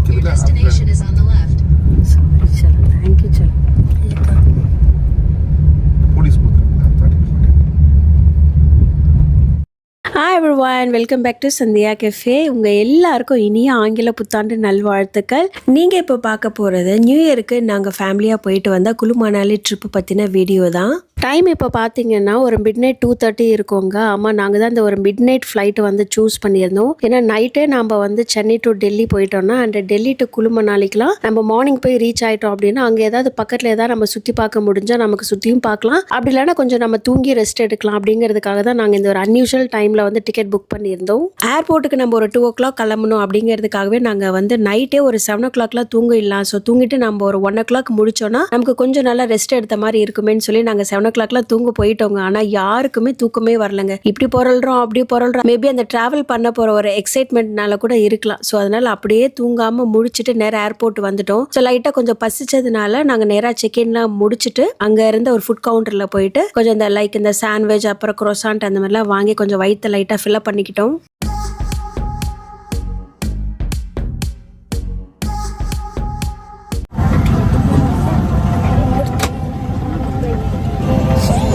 Your destination is on the left. Sorry, chalo. Thank you, chalo. Police booth. Hi everyone, welcome back to Sandhya cafe. உங்கள் எல்லாருக்கும் இனிய ஆங்கில புத்தாண்டு நல்வாழ்த்துக்கள். நீங்கள் இப்போ பார்க்க போகிறது நியூ இயருக்கு நாங்கள் ஃபேமிலியாக போயிட்டு வந்த குலு மணாலி ட்ரிப்பு பற்றின வீடியோ தான். டைம் இப்போ பார்த்தீங்கன்னா ஒரு மிட் நைட் 2:30 இருக்கோங்க. ஆமாம், நாங்கள் தான் இந்த ஒரு மிட் நைட் ஃப்ளைட்டு வந்து சூஸ் பண்ணியிருந்தோம். ஏன்னா நைட்டே நம்ம வந்து சென்னை டு டெல்லி போயிட்டோம்னா அண்ட் டெல்லி டு குலு மணாலிக்கெலாம் நம்ம மார்னிங் போய் ரீச் ஆகிட்டோம் அப்படின்னா அங்கே ஏதாவது பக்கத்தில் ஏதாவது நம்ம சுற்றி பார்க்க முடிஞ்சால் நமக்கு சுற்றியும் பார்க்கலாம். அப்படி இல்லைன்னா கொஞ்சம் நம்ம தூங்கி ரெஸ்ட் எடுக்கலாம் அப்படிங்கிறதுக்காக தான் நாங்கள் இந்த ஒரு அன்யூஷுவல் டைமில் வந்து டிக்கெட் புக் பண்ணியிருந்தோம். ஏர்போர்ட்டுக்கு நம்ம ஒரு 2 o'clock கிளம்பணும் அப்படிங்கிறதுக்காகவே நாங்கள் வந்து நைட்டே ஒரு 7 o'clockலாம் தூங்கிடலாம். ஸோ தூங்கிட்டு நம்ம ஒரு 1 o'clock முடிச்சோன்னா நமக்கு கொஞ்சம் நல்லா ரெஸ்ட் எடுத்த மாதிரி இருக்குமேன்னு சொல்லி நாங்கள் 7 o'clockலாம் தூங்க போயிட்டோங்க. ஆனால் யாருக்குமே தூக்கமே வரலங்க. இப்படி பொருள்றோம் அப்படி பொருள்றோம். மேபி அந்த டிராவல் பண்ண போகிற ஒரு எக்ஸைட்மெண்ட்னால கூட இருக்கலாம். ஸோ அதனால அப்படியே தூங்காமல் முடிச்சுட்டு நேராக ஏர்போர்ட் வந்துட்டோம். ஸோ லைட்டாக கொஞ்சம் பசிச்சதுனால நாங்கள் நேராக செக்இன்லாம் முடிச்சுட்டு அங்கே இருந்த ஒரு ஃபுட் கவுண்டரில் போயிட்டு கொஞ்சம் இந்த லைக் இந்த சாண்ட்விச் அப்புறம் க்ரோசாண்ட் அந்த மாதிரிலாம் வாங்கி கொஞ்சம் வயிற்று லைட்டாக ஃபில்அப் பண்ணிக்கிட்டோம்.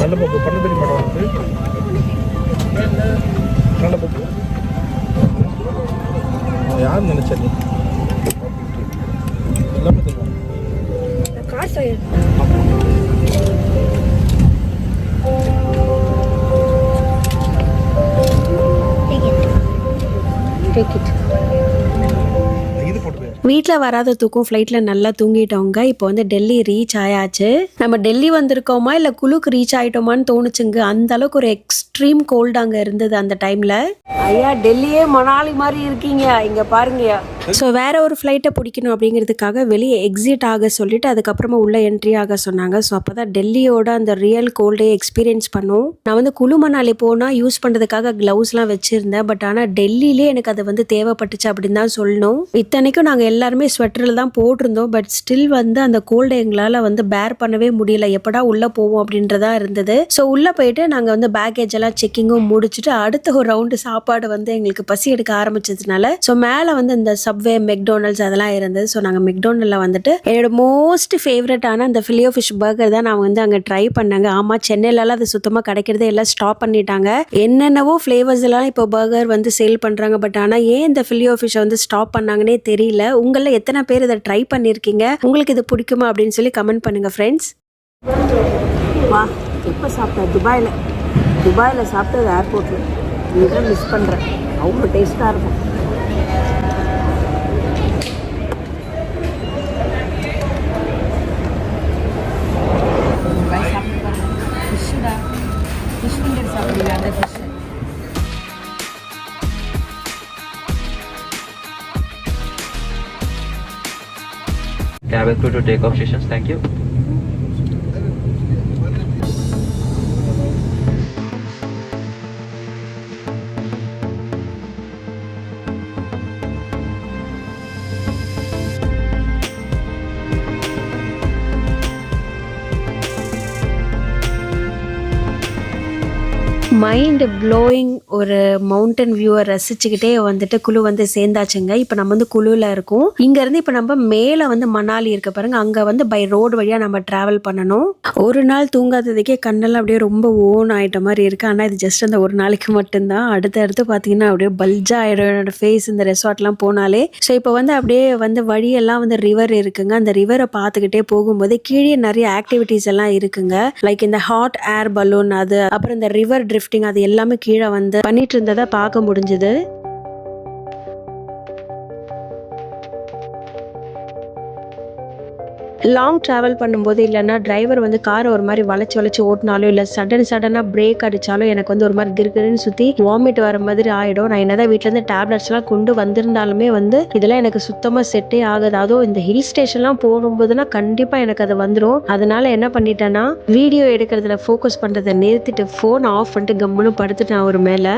நல்ல பப்பு பண்ண தெரியுமா வந்து நல்ல பப்பு யார் நினைச்சா நீ எல்லாமே தெரியும் காசு Take it. வீட்டில் வராத தூக்கம் ஃப்ளைட்டில் நல்லா தூங்கிட்டோங்க. இப்போ வந்து டெல்லி ரீச் ஆயாச்சு. நம்ம டெல்லி வந்திருக்கோமா இல்லை குளுக்கு ரீச் ஆகிட்டோமான்னு தோணுச்சுங்க. அந்த அளவுக்கு ஒரு எக்ஸ்ட்ரீம் கோல்டு அங்கே இருந்தது அந்த டைமில். ஐயா, டெல்லியே மணாலி மாதிரி இருக்கீங்க இங்கே பாருங்கய்யா. ஸோ வேற ஒரு ஃப்ளைட்டை பிடிக்கணும் அப்படிங்கிறதுக்காக வெளியே எக்ஸிட் ஆக சொல்லிட்டு அதுக்கப்புறமா உள்ள என்ட்ரி ஆக சொன்னாங்க. ஸோ அப்போ தான் டெல்லியோட அந்த ரியல் கோல்டே எக்ஸ்பீரியன்ஸ் பண்ணோம். நான் வந்து குலு மணாலி போனால் யூஸ் பண்ணுறதுக்காக க்ளவுஸ்லாம் வச்சுருந்தேன். பட் ஆனால் டெல்லியிலே எனக்கு அது வந்து தேவைப்பட்டுச்சு அப்படின்னு தான் சொல்லணும். இத்தனைக்கும் நாங்கள் எல்லாருமே ஸ்வெட்டரில் தான் போட்டிருந்தோம். பட் ஸ்டில் வந்து அந்த கோல்டை எங்களால் வந்து பேர் பண்ணவே முடியல. எப்படா உள்ளே போவோம் அப்படின்றதா இருந்தது. ஸோ உள்ளே போயிட்டு நாங்கள் வந்து பேக்கேஜ் எல்லாம் செக்கிங்கும் முடிச்சுட்டு அடுத்த ஒரு ரவுண்டு சாப்பாடு வந்து எங்களுக்கு பசி எடுக்க ஆரம்பிச்சதுனால ஸோ மேலே வந்து இந்த சப்வே மெக்டோனல்ட்ஸ் அதெல்லாம் இருந்தது. ஸோ நாங்கள் மெக்டோனல்ல வந்துட்டு என்னோட மோஸ்ட் ஃபேவரட்டான அந்த ஃபிலியோ ஃபிஷ் பர்கர் தான் நான் வந்து அங்கே ட்ரை பண்ணாங்க. ஆமாம், சென்னையிலலாம் அது சுத்தமாக கிடைக்கிறதே எல்லாம் ஸ்டாப் பண்ணிட்டாங்க. என்னென்னவோ ஃப்ளேவர்ஸ் எல்லாம் இப்போ பர்கர் வந்து சேல் பண்ணுறாங்க. பட் ஆனால் ஏன் இந்த ஃபிலியோ ஃபிஷ்ஷை வந்து ஸ்டாப் பண்ணாங்கன்னே தெரியல. உங்களில் எத்தனை பேர் இதை ட்ரை பண்ணியிருக்கீங்க, உங்களுக்கு இது பிடிக்குமா அப்படின்னு சொல்லி கமெண்ட் பண்ணுங்கள் ஃப்ரெண்ட்ஸ். வா, எப்போ சாப்பிட்டேன் துபாயில் சாப்பிட்டது ஏர்போர்ட்டில். இதுதான் மிஸ் பண்ணுறேன். அவ்வளோ டேஸ்ட்டாக இருக்கும். Cabin crew to take off stations, thank you. Mind blowing ஒரு மவுண்டன் வியூவை ரசிச்சுக்கிட்டே வந்துட்டு குழு வந்து சேர்ந்தாச்சுங்க. இப்போ நம்ம வந்து குழுவில் இருக்கோம். இங்கேருந்து இப்போ நம்ம மேலே வந்து மணாலி இருக்க பாருங்க, அங்கே வந்து பை ரோடு வழியாக நம்ம ட்ராவல் பண்ணணும். ஒரு நாள் தூங்காததுக்கே கண்ணெல்லாம் அப்படியே ரொம்ப ஓன் ஆகிட்ட மாதிரி இருக்குது. ஆனால் இது ஜஸ்ட் அந்த ஒரு நாளைக்கு மட்டும்தான். அடுத்து பார்த்தீங்கன்னா அப்படியே பல்ஜா ஆகிடும் என்னோட ஃபேஸ் இந்த ரெசார்ட்லாம் போனாலே. ஸோ இப்போ வந்து அப்படியே வந்து வழியெல்லாம் வந்து ரிவர் இருக்குங்க. அந்த ரிவரை பார்த்துக்கிட்டே போகும்போது கீழே நிறைய ஆக்டிவிட்டீஸ் எல்லாம் இருக்குங்க. லைக் இந்த ஹாட் ஏர் பலூன், அது அப்புறம் இந்த ரிவர் ட்ரிஃப்டிங், அது எல்லாமே கீழே வந்து பண்ணிட்டு இருந்ததை பார்க்க முடிஞ்சது. லாங் ட்ராவல் பண்ணும்போது இல்லைன்னா டிரைவர் வந்து காரை ஒரு மாதிரி வளைச்சு ஓட்டினாலும் இல்லை சடனாக பிரேக் அடித்தாலும் எனக்கு வந்து ஒரு மாதிரி கிருன்னு சுற்றி வாமிட் வர மாதிரி ஆகிடும். நான் என்னதான் வீட்டிலேருந்து டேப்லெட்ஸ்லாம் கொண்டு வந்திருந்தாலுமே வந்து இதெல்லாம் எனக்கு சுத்தமாக செட்டே ஆகுது. அதுவும் இந்த ஹில் ஸ்டேஷன்லாம் போகும்போதுனா கண்டிப்பாக எனக்கு அது வந்துடும். அதனால என்ன பண்ணிட்டேன்னா வீடியோ எடுக்கிறதுல ஃபோக்கஸ் பண்ணுறதை நிறுத்திட்டு ஃபோன் ஆஃப் பண்ணிட்டு கம்முன்னு படுத்துட்டேன் ஒரு மேலே.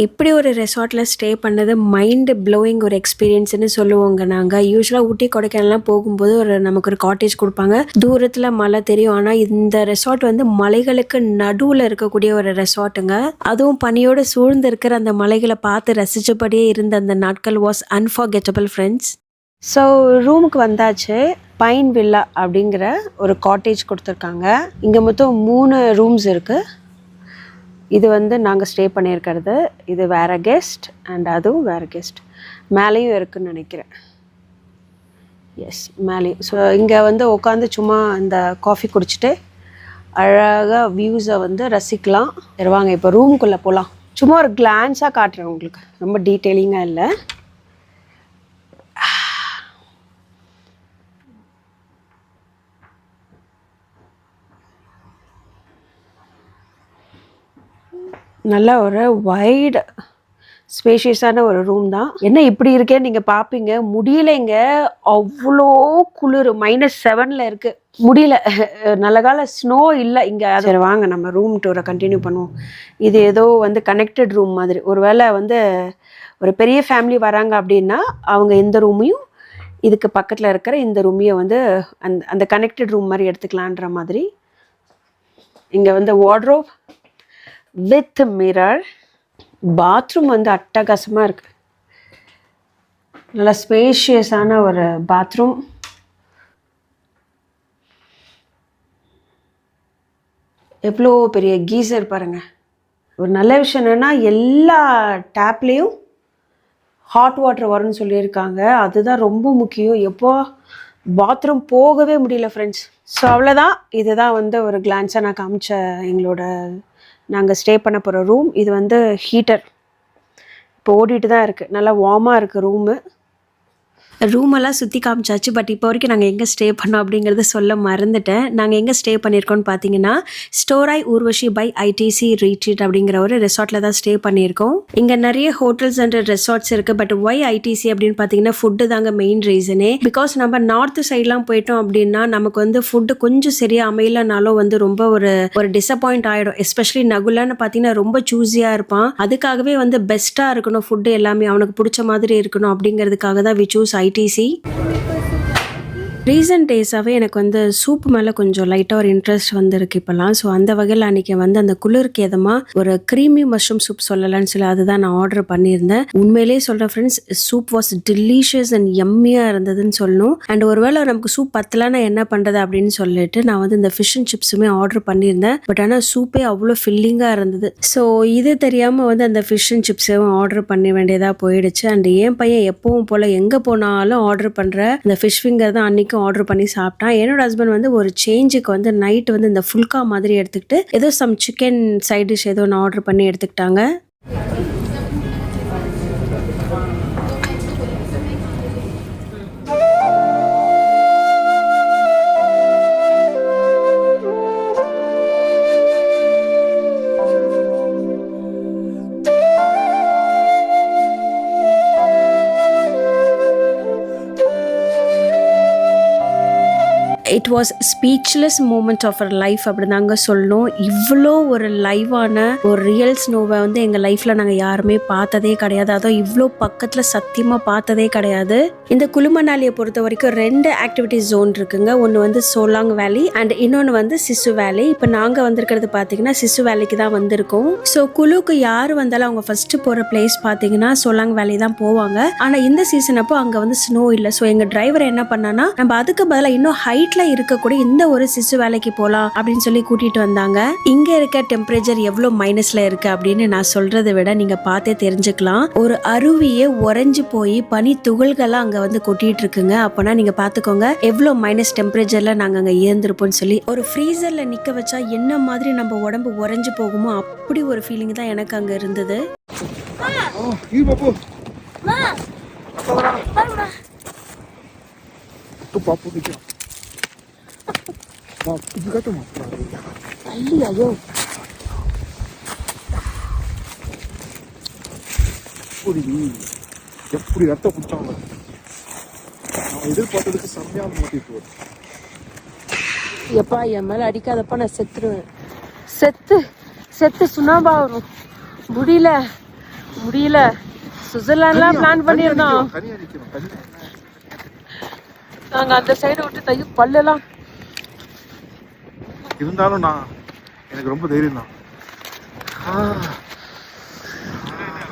இப்படி ஒரு ரெசார்ட்டில் ஸ்டே பண்ணது மைண்டு ப்ளோயிங் ஒரு எக்ஸ்பீரியன்ஸ்னு சொல்லுவோங்க. நாங்கள் யூஸ்வலாக ஊட்டி கொடைக்கானல்லாம் போகும்போது நமக்கு ஒரு காட்டேஜ் கொடுப்பாங்க, தூரத்தில் மலை தெரியும். ஆனால் இந்த ரெசார்ட் வந்து மலைகளுக்கு நடுவில் இருக்கக்கூடிய ஒரு ரெசார்ட்டுங்க. அதுவும் பனியோடு சூழ்ந்து இருக்கிற அந்த மலைகளை பார்த்து ரசித்தபடியே இருந்த அந்த நாட்கள் வாஸ் அன்ஃபர்கெட்டபிள் ஃப்ரெண்ட்ஸ். ஸோ ரூமுக்கு வந்தாச்சு. பைன் வில்லா அப்படிங்கிற ஒரு காட்டேஜ் கொடுத்துருக்காங்க. இங்கே மொத்தம் 3 ரூம்ஸ் இருக்குது. இது வந்து நாங்கள் ஸ்டே பண்ணியிருக்கிறது. இது வேறு கெஸ்ட் அண்ட் அதுவும் வேறு கெஸ்ட். மேலேயும் இருக்குதுன்னு நினைக்கிறேன். எஸ், மேலேயும். ஸோ இங்கே வந்து உட்காந்து சும்மா இந்த காஃபி குடிச்சிட்டு அழகாக வியூஸை வந்து ரசிக்கலாம். வாங்க இப்போ ரூமுக்குள்ளே போகலாம். சும்மா ஒரு கிளான்ஸாக காட்டுறேன் உங்களுக்கு, ரொம்ப டீட்டெயிலிங்காக இல்லை. நல்ல ஒரு வைடு ஸ்பேஷியஸான ஒரு ரூம் தான். என்ன இப்படி இருக்கேன்னு நீங்கள் பார்ப்பீங்க. முடியலைங்க, அவ்வளோ குளிர். -7 இருக்குது. முடியல. நல்ல கால ஸ்னோ இல்லை இங்கே. சரி வாங்க நம்ம ரூம் டூரை கண்டினியூ பண்ணுவோம். இது ஏதோ வந்து கனெக்டட் ரூம் மாதிரி. ஒருவேளை வந்து ஒரு பெரிய ஃபேமிலி வராங்க அப்படின்னா அவங்க இந்த ரூமையும் இதுக்கு பக்கத்தில் இருக்கிற இந்த ரூமையும் வந்து அந்த கனெக்டட் ரூம் மாதிரி எடுத்துக்கலான்ற மாதிரி. இங்கே வந்து வார்ட்ரோப் வித் மிரர். பாத்ரூம் வந்து அட்டகாசமாக இருக்குது. நல்லா ஸ்பேஷியஸான ஒரு பாத்ரூம். எவ்வளோ பெரிய கீசர் பாருங்கள். ஒரு நல்ல விஷயம் என்னென்னா எல்லா டேப்லேயும் ஹாட் வாட்டர் வரும்னு சொல்லியிருக்காங்க. அதுதான் ரொம்ப முக்கியம். எப்போ பாத்ரூம் போகவே முடியல ஃப்ரெண்ட்ஸ். ஸோ அவ்வளோதான். இதுதான் வந்து ஒரு கிளான்ஸாக நான் காமிச்ச எங்களோட நாங்கள் ஸ்டே பண்ண போகிற ரூம். இது வந்து ஹீட்டர் இப்போ ஓடிட்டு தான் இருக்குது. நல்லா வார்மாக இருக்குது ரூமு. ரூமெல்லாம் சுற்றி காமிச்சாச்சு. பட் இப்போ வரைக்கும் நாங்கள் எங்கே ஸ்டே பண்ணோம் அப்படிங்கிறத சொல்ல மறந்துட்டேன். நாங்கள் எங்கே ஸ்டே பண்ணியிருக்கோம்னு பார்த்தீங்கன்னா ஸ்டோராய் ஊர்வஷி பை ஐடிசி ரீட்ரீட் அப்படிங்கிற ஒரு ரெசார்ட்டில் தான் ஸ்டே பண்ணியிருக்கோம். இங்கே நிறைய ஹோட்டல்ஸ் அண்ட் ரெசார்ட்ஸ் இருக்குது. பட் ஒய் ஐடிசி அப்படின்னு பார்த்தீங்கன்னா ஃபுட்டு தாங்க மெயின் ரீசனே. பிகாஸ் நம்ம நார்த்து சைட்லாம் போயிட்டோம் அப்படின்னா நமக்கு வந்து ஃபுட்டு கொஞ்சம் சரியாக அமையலனாலும் வந்து ரொம்ப ஒரு டிசப்பாயிண்ட் ஆகிடும். எஸ்பெஷலி நகுலான்னு பார்த்தீங்கன்னா ரொம்ப சூஸியாக இருப்பான். அதுக்காகவே வந்து பெஸ்ட்டாக இருக்கணும் ஃபுட்டு எல்லாமே அவனுக்கு பிடிச்ச மாதிரி இருக்கணும் அப்படிங்கிறதுக்காக தான் வி சூஸ் ஐடிசி. ரீசன்ட் டேஸாகவே எனக்கு வந்து சூப் மேலே கொஞ்சம் லைட்டாக ஒரு இன்ட்ரெஸ்ட் வந்துருக்கு இப்போலாம். ஸோ அந்த வகையில் அன்றைக்கி வந்து அந்த குளிருக்கு எதமாக ஒரு க்ரீமி மஷ்ரூம் சூப் சொல்லலான்னு சொல்லி அதுதான் நான் ஆர்டர் பண்ணியிருந்தேன். உண்மையிலேயே சொல்கிறேன் friends, soup was delicious and எம்மியாக இருந்ததுன்னு சொல்லணும். அண்ட் ஒருவேளை நமக்கு சூப் பத்தலான்னா என்ன பண்ணுறது அப்படின்னு சொல்லிட்டு நான் வந்து இந்த ஃபிஷ் அண்ட் சிப்ஸுமே ஆர்டர் பண்ணியிருந்தேன். பட் ஆனால் சூப்பே அவ்வளோ ஃபில்லிங்காக இருந்தது. ஸோ இது தெரியாமல் வந்து அந்த ஃபிஷ் அண்ட் சிப்ஸும் ஆர்டர் பண்ண வேண்டியதாக போயிடுச்சு. அண்ட் என் பையன் எப்பவும் போல் எங்கே போனாலும் ஆர்டர் பண்ணுற அந்த ஃபிஷ் ஃபிங்கர் தான் அன்றைக்கும் ஆர்டர் பண்ணி சாப்பிட்டான். என்னோட ஹஸ்பண்ட் வந்து ஒரு சேஞ்சுக்கு வந்து நைட் வந்து இந்த ஃபுல்கா மாதிரி எடுத்துக்கிட்டு ஏதோ சம் சிக்கன் சைட் டிஷ் ஏதோ ஒன்று ஆர்டர் பண்ணி எடுத்துக்கிட்டாங்க. It was speechless moment of our life அப்படின்னு தாங்க சொல்லணும். இவ்வளோ ஒரு லைவான ஒரு ரியல் ஸ்னோவை வந்து எங்கள் லைஃப்பில் நாங்கள் யாருமே பார்த்ததே கிடையாது. அதுவும் இவ்வளோ பக்கத்தில் சத்தியமாக பார்த்ததே கிடையாது. இந்த குளுமணாலியை பொறுத்த வரைக்கும் 2 ஆக்டிவிட்டி ஜோன் இருக்குங்க. ஒன்று வந்து சோலாங் வேலி அண்ட் இன்னொன்று வந்து சிசு வேலி. இப்போ நாங்கள் வந்திருக்கிறது பார்த்தீங்கன்னா சிசு வேலிக்கு தான் வந்திருக்கோம். ஸோ குளுக்கு யார் வந்தாலும் அவங்க ஃபஸ்ட்டு போகிற பிளேஸ் பார்த்தீங்கன்னா சோலாங் வேலி தான் போவாங்க. ஆனால் இந்த சீசன் அப்போ அங்கே வந்து ஸ்னோ இல்லை. ஸோ எங்கள் டிரைவர் என்ன பண்ணான்னா நம்ம அதுக்கு பதிலாக இன்னும் ஹைட்டில் இருக்கக்கூடிய இந்த ஒரு சிசு வேலைக்கு போகலாம் அப்படின்னு சொல்லி கூட்டிட்டு வந்தாங்க. இங்க இருக்க டெம்பரேச்சர் எவ்வளவு மைனஸ்ல இருக்கு அப்படின்னு நான் சொல்றதை விட நீங்க பார்த்தே தெரிஞ்சுக்கலாம். ஒரு அருவியே உறைஞ்சு போய் பனி துகள்களா அங்க வந்து கொட்டிட்டு இருக்குங்க. அப்பனா நீங்க பாத்துக்கோங்க எவ்வளவு மைனஸ் டெம்பரேச்சர்ல நாங்க அங்க இருந்திருப்போம்னு சொல்லி. ஒரு ஃப்ரீசர்ல நிக்க வச்சா என்ன மாதிரி நம்ம உடம்பு உறைஞ்சு போகுமோ அப்படி ஒரு ஃபீலிங் தான் எனக்கு அங்க இருந்தது. எப்படி ரத்த குடிச்சாங்க எதிர்பார்த்ததுக்கு செம்மையான மோட்டிவ். எப்பா என் மேல அடிக்காதப்பா, நான் செத்துருவேன். செத்து சுண்ணாம்பா வரும். முடியல முடியல. சுவிட்சர்லாண்ட்லாம் பிளான் பண்ணியிருந்தோம். தனியா நிக்கணும், தனியா. நாங்க அந்த சைடு விட்டு தையும் பல்லெல்லாம். இருந்தாலும் எனக்கு ரொம்ப தைரியம் தான்.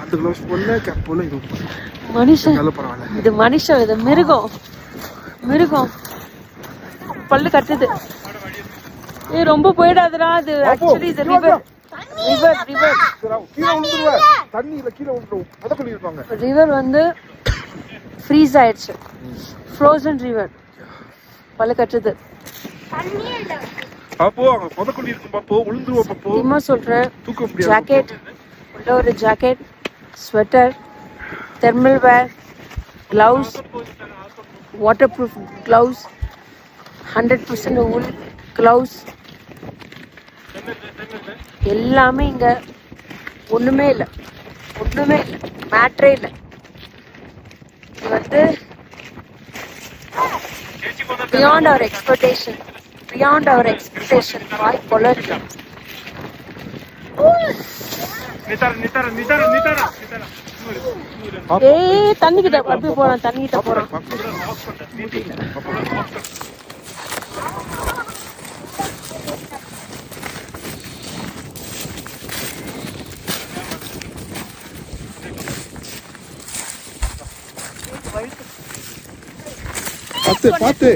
அந்த க்ளவுஸ் போடல, கேப் போடல, இது மனுஷன் பரவாயில்ல. இது மனுஷன், இது மிருகம். பல்லு கட்டுது. ரொம்ப போயிடாதுடா. அது ஆக்சுவலி இது ரிவர். ரிவர் வந்து ஃப்ரீஸ் ஆயிடுச்சு. Frozen river. பல்லு கட்டுது. சொல்றேன். ஜாக்கெட், உள்ள ஒரு jacket, sweater, thermal wear, gloves, waterproof gloves, 100% wool gloves, எல்லாமே இங்க ஒண்ணுமே இல்லை. மேட்ரே இல்லை. இது வந்து பியாண்ட் அவர் எக்ஸ்பெக்டேஷன். வாய் கொலரியா. தண்ணி கிட்ட அப்படியே போறான். பார்த்து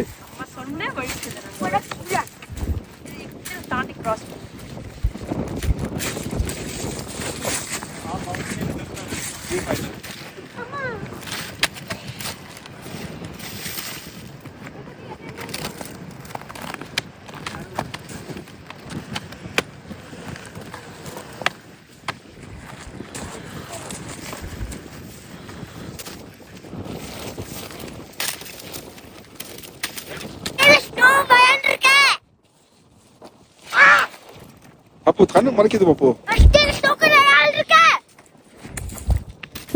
தாண்டி கிராஸ். அப்போ கண்ணு மறைக்குது பாப்போ.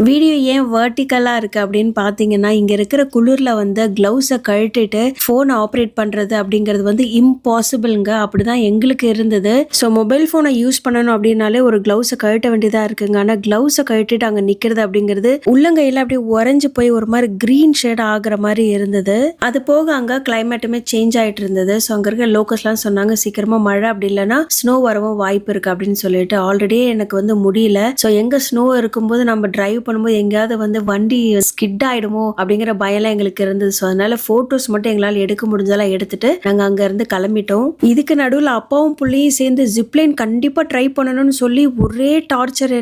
வீடியோ ஏன் வெர்டிக்கலாக இருக்குது அப்படின்னு பார்த்தீங்கன்னா, இங்கே இருக்கிற குளிரில் வந்து க்ளவுஸை கழட்டிட்டு ஃபோனை ஆப்ரேட் பண்ணுறது அப்படிங்கிறது வந்து இம்பாசிபிள்ங்க. அப்படி தான் எங்களுக்கு இருந்தது. ஸோ மொபைல் ஃபோனை யூஸ் பண்ணணும் அப்படின்னாலே ஒரு க்ளவுஸை கழட்ட வேண்டியதாக இருக்குங்க. ஆனால் க்ளவுஸை கழட்டிட்டு அங்கே நிற்கிறது அப்படிங்கிறது உள்ளங்கையில் அப்படியே உறைஞ்சி போய் ஒரு மாதிரி க்ரீன் ஷேட் ஆகிற மாதிரி இருந்தது. அது போக அங்கே கிளைமேட்டுமே சேஞ்ச் ஆகிட்டு இருந்தது. ஸோ அங்கே இருக்கிற லோக்கல்ஸ்லாம் சொன்னாங்க சீக்கிரமாக மழை அப்படி இல்லைன்னா ஸ்னோ வரவும் வாய்ப்பு இருக்குது அப்படின்னு சொல்லிட்டு. ஆல்ரெடியே எனக்கு வந்து முடியல. ஸோ எங்கே ஸ்னோ இருக்கும்போது நம்ம டிரைவ் பண்ணும்போது எங்கேயாவது வந்து வண்டி ஸ்கிட் ஆயிடுமோ அப்படிங்கிற பயம்லாம் எங்களுக்கு இருந்தது. ஸோ அதனால போட்டோஸ் மட்டும் எங்களால் எடுக்க முடிஞ்சதெல்லாம் எடுத்துட்டு நாங்கள் அங்க இருந்து கிளம்பிட்டோம். இதுக்கு நடுவில் அப்பாவும் புள்ளையும் சேர்ந்து ஜிப்லைன் கண்டிப்பா ட்ரை பண்ணணும்னு சொல்லி ஒரே டார்ச்சர்.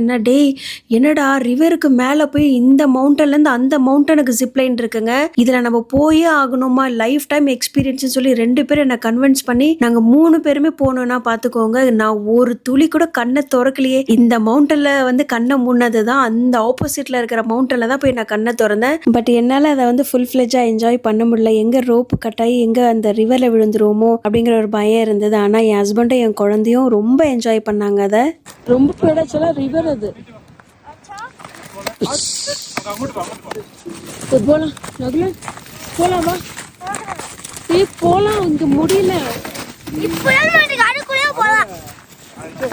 என்னடா ரிவருக்கு மேல போய் இந்த மவுண்டன்ல இருந்து அந்த மவுண்டனுக்கு ஜிப்லைன் இருக்குங்க, இதுல நம்ம போயே ஆகணுமா, லைஃப் டைம் எக்ஸ்பீரியன்ஸ் சொல்லி 2 பேரும் என்ன கன்வின்ஸ் பண்ணி நாங்க 3 பேருமே போனோம்னா பாத்துக்கோங்க. நான் ஒரு துளி கூட கண்ணை திறக்கலையே. இந்த மவுண்டன்ல வந்து கண்ணை முன்னதுதான், அந்த ஆப்போசிட்ல இருக்கிற மவுண்டன்ல தான் போய் நான் கண்ணை திறந்தேன். பட் என்னால அதை வந்து ஃபுல் ஃபிளெஜா என்ஜாய் பண்ண முடியல. எங்க ரோப்பு கட்டாயி எங்க அந்த ரிவர்ல விழுந்துருவோமோ அப்படிங்கிற ஒரு பயம் இருந்தது. ஆனா என் ஹஸ்பண்டும் என் குழந்தையும் ரொம்ப என்ஜாய் பண்ணாங்க. அதை ரொம்ப பிடிச்சல ரிவர். அது போலாம் போலாம் வா போலாம். இங்க முடியல.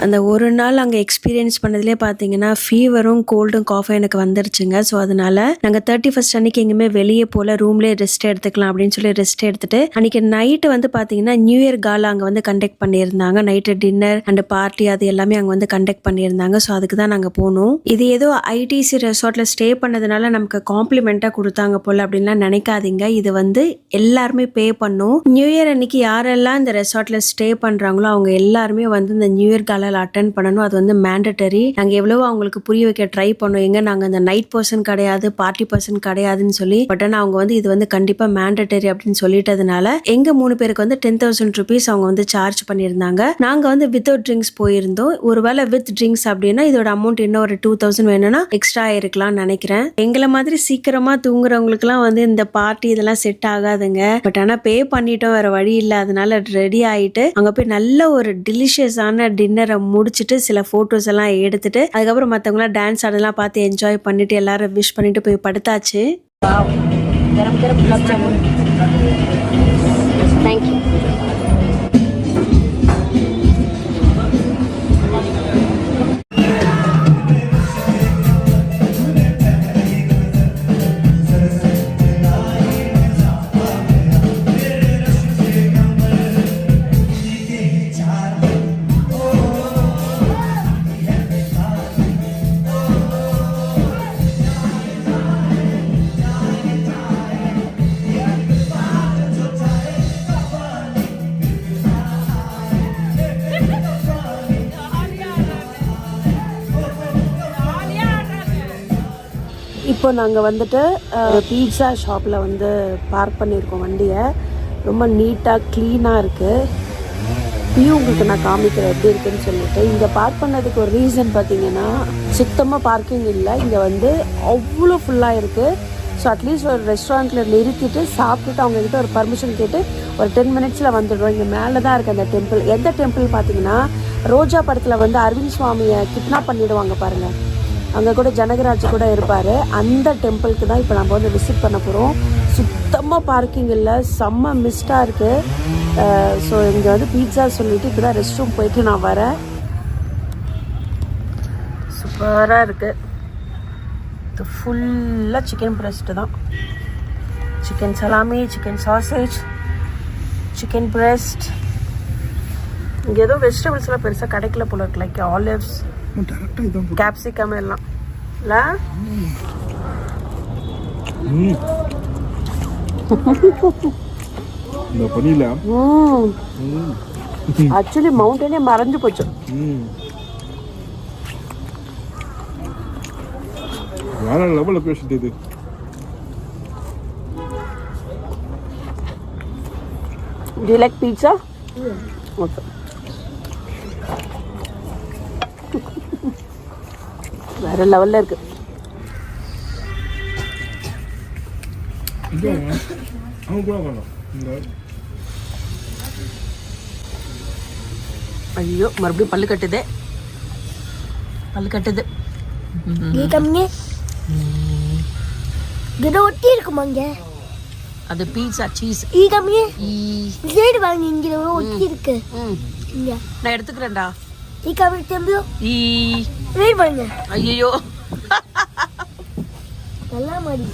அந்த ஒரு நாள் அங்கே எக்ஸ்பீரியன்ஸ் பண்ணதுலேயே பார்த்தீங்கன்னா ஃபீவரும் கோல்டும் காஃபும் எனக்கு வந்துருச்சுங்க. ஸோ அதனால நாங்கள் 31st அன்னைக்கு எங்கேயுமே வெளியே போல, ரூம்லேயே ரெஸ்ட் எடுத்துக்கலாம் அப்படின்னு சொல்லி ரெஸ்ட் எடுத்துட்டு அன்னைக்கு நைட்டு வந்து பார்த்தீங்கன்னா நியூ இயர் காலா அங்கே வந்து கண்டக்ட் பண்ணியிருந்தாங்க. நைட்டு டின்னர் அண்ட் பார்ட்டி அது எல்லாமே அங்கே வந்து கண்டக்ட் பண்ணியிருந்தாங்க. ஸோ அதுக்கு தான் நாங்கள் போனோம். இது ஏதோ ஐடிசி ரெசார்ட்ல ஸ்டே பண்ணதுனால நமக்கு காம்ப்ளிமெண்ட்டாக கொடுத்தாங்க போல அப்படின்லாம் நினைக்காதீங்க. இது வந்து எல்லாருமே பே பண்ணும். நியூ இயர் அன்னைக்கு யாரெல்லாம் இந்த ரெசார்ட்ல ஸ்டே பண்ணுறாங்களோ அவங்க எல்லாருமே வந்து இந்த நியூ இயர் காலால் அட்டென்ட் பண்ணணும். அது வந்து மேண்டட்டரி. நாங்கள் எவ்வளவோ அவங்களுக்கு புரிய வைக்க ட்ரை பண்ணோம். எங்க நாங்கள் இந்த நைட் பர்சன் கிடையாது, பார்ட்டி பர்சன் கிடையாதுன்னு சொல்லி. பட் ஆனால் அவங்க வந்து இது வந்து கண்டிப்பா மேண்டட்டரி அப்படின்னு சொல்லிட்டதுனால எங்க 3 பேருக்கு வந்து 10,000 rupees அவங்க வந்து சார்ஜ் பண்ணியிருந்தாங்க. நாங்க வந்து வித்தவுட் ட்ரிங்க்ஸ் போயிருந்தோம். ஒருவேளை வித் ட்ரிங்க்ஸ் அப்படின்னா இதோட அமௌண்ட் இன்னும் ஒரு 2,000 வேணும்னா எக்ஸ்ட்ரா இருக்கலாம்னு நினைக்கிறேன். எங்களை மாதிரி சீக்கிரமா தூங்குறவங்களுக்குலாம் வந்து இந்த பார்ட்டி இதெல்லாம் செட் ஆகாதுங்க. பட் ஆனா பே பண்ணிட்டோம், வேற வழி இல்லை. அதனால ரெடி ஆயிட்டு அங்க போய் நல்ல ஒரு டிலிஷியஸான டின்னரை முடிச்சுட்டு சில போட்டோஸ் எல்லாம் எடுத்துட்டு அதுக்கப்புறம் மற்றவங்களாம் டான்ஸ் ஆடலாம் பார்த்து என்ஜாய் பண்ணிட்டு எல்லாரும் விஷ் பண்ணிட்டு போய் படுத்தாச்சு. தேங்க்யூ. இப்போ நாங்கள் வந்துட்டு பீட்சா ஷாப்பில் வந்து பார்க் பண்ணியிருக்கோம் வண்டியை. ரொம்ப நீட்டாக க்ளீனாக இருக்குது. இப்பயும் உங்களுக்கு நான் காமிக்கிறேன் எப்படி இருக்குன்னு சொல்லிட்டு. இங்கே பார்க் பண்ணதுக்கு ஒரு ரீசன் பார்த்தீங்கன்னா சுத்தமாக பார்க்கிங் இல்லை. இங்கே வந்து அவ்வளோ ஃபுல்லாக இருக்குது. ஸோ அட்லீஸ்ட் ஒரு ரெஸ்டாரண்ட்டில் நிறுத்திட்டு சாப்பிட்டுட்டு அவங்கக்கிட்ட ஒரு பர்மிஷன் கேட்டு ஒரு 10 மினிட்ஸில் வந்துடுறோம். இங்கே மேலே தான் இருக்குது அந்த டெம்பிள். எந்த டெம்பிள் பார்த்தீங்கன்னா ரோஜா படத்தில் வந்து அரவிந்த் சுவாமியை கிட்னாப் பண்ணிவிடுவாங்க பாருங்கள், அங்கே கூட ஜனகராஜ் கூட இருப்பார். அந்த டெம்பிளுக்கு தான் இப்போ நம்ம வந்து விசிட் பண்ண போகிறோம். சுத்தமாக பார்க்கிங் இல்லை, செம்ம மிஸ்டாக இருக்குது. ஸோ இங்கே வந்து பீட்சா சொல்லிவிட்டு இப்போ தான் ரெஸ்ட் ரூம் போயிட்டு நான் வரேன். சூப்பராக இருக்குது. இது ஃபுல்லாக சிக்கன் பிரஸ்ட்டு தான். Chicken salami, chicken sausage, chicken breast. இங்கே ஏதோ வெஜிடபிள்ஸ்லாம் பெருசாக கிடைக்கல போல இருக்கு. லைக் ஆலிவ்ஸ், கேப்சிகம் எல்லாம் இல்லை. ஆக்சுவலி மவுண்டனே மறைஞ்சு போச்சு. வேற லெவல் லொகேஷன் இது. Do you like pizza? Okay. வேற லெவல்ல இருக்கு. ஐயோ மறுபடியும் பல்லு கட்டுது, பல்லு கட்டுது. ஒட்டி இருக்குமாங்க அது பீட்சா சீஸ். சைடு வாங்க, இங்க ஒட்டி இருக்கு. நான் எடுத்துக்கிறேன்டா. ஐயோ ஐயோ நல்லா மாடி.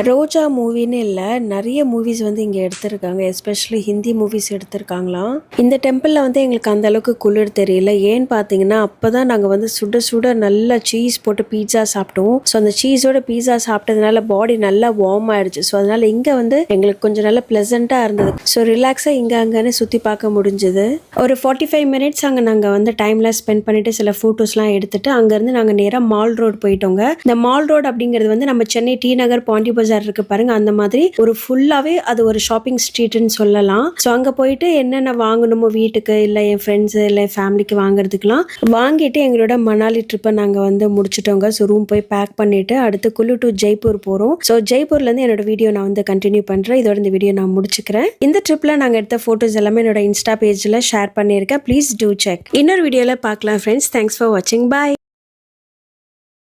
ரோஜா மூவின்னு இல்லை, நிறைய மூவிஸ் வந்து இங்கே எடுத்திருக்காங்க. எஸ்பெஷலி ஹிந்தி மூவிஸ் எடுத்திருக்காங்களாம். இந்த டெம்பிளில் வந்து எங்களுக்கு அந்த அளவுக்கு குளிர் தெரியல. ஏன்னு பார்த்தீங்கன்னா அப்போ தான் நாங்கள் வந்து சுட சுட நல்லா சீஸ் போட்டு பீட்சா சாப்பிட்டோம். ஸோ அந்த சீஸோட பீட்சா சாப்பிட்டதுனால பாடி நல்லா வார்ம் ஆயிடுச்சு. ஸோ அதனால இங்கே வந்து எங்களுக்கு கொஞ்சம் நல்லா ப்ளசண்ட்டாக இருந்தது. ஸோ ரிலாக்ஸாக இங்கே அங்கேன்னு சுற்றி பார்க்க முடிஞ்சுது. ஒரு 45 மினிட்ஸ் அங்கே நாங்கள் வந்து டைமில் ஸ்பெண்ட் பண்ணிவிட்டு சில ஃபோட்டோஸ்லாம் எடுத்துகிட்டு அங்கேருந்து நாங்கள் நேராக மால் ரோடு போயிட்டோங்க. இந்த மால் ரோடு அப்படிங்கிறது வந்து நம்ம சென்னை டி நகர் பாண்டி பஜார் இருக்கு பாருங்க, அந்த மாதிரி ஒரு ஃபுல்லாவே அது ஒரு ஷாப்பிங் ஸ்ட்ரீட்னு சொல்லலாம். ஸோ அங்க போயிட்டு என்னென்ன வாங்கணுமோ வீட்டுக்கு இல்லை என் ஃப்ரெண்ட்ஸ் இல்லை ஃபேமிலிக்கு வாங்குறதுக்குலாம் வாங்கிட்டு எங்களோட மணாலி ட்ரிப்பை நாங்கள் வந்து முடிச்சிட்டோங்க. ஸோ ரூம் போய் பேக் பண்ணிட்டு அடுத்து குலு டு ஜெய்ப்பூர் போகிறோம். ஸோ ஜெய்ப்பூர்லேருந்து என்னோட வீடியோ நான் வந்து கண்டினியூ பண்ணுறேன். இதோட இந்த வீடியோ நான் முடிச்சுக்கிறேன். இந்த ட்ரிப்பில் நாங்கள் எடுத்த ஃபோட்டோஸ் எல்லாமே என்னோட இன்ஸ்டா பேஜில் ஷேர் பண்ணியிருக்கேன். Please do check. இன்னொரு வீடியோவில் பார்க்கலாம் ஃப்ரெண்ட்ஸ். தேங்க்ஸ் ஃபார் வாட்சிங். பாய்.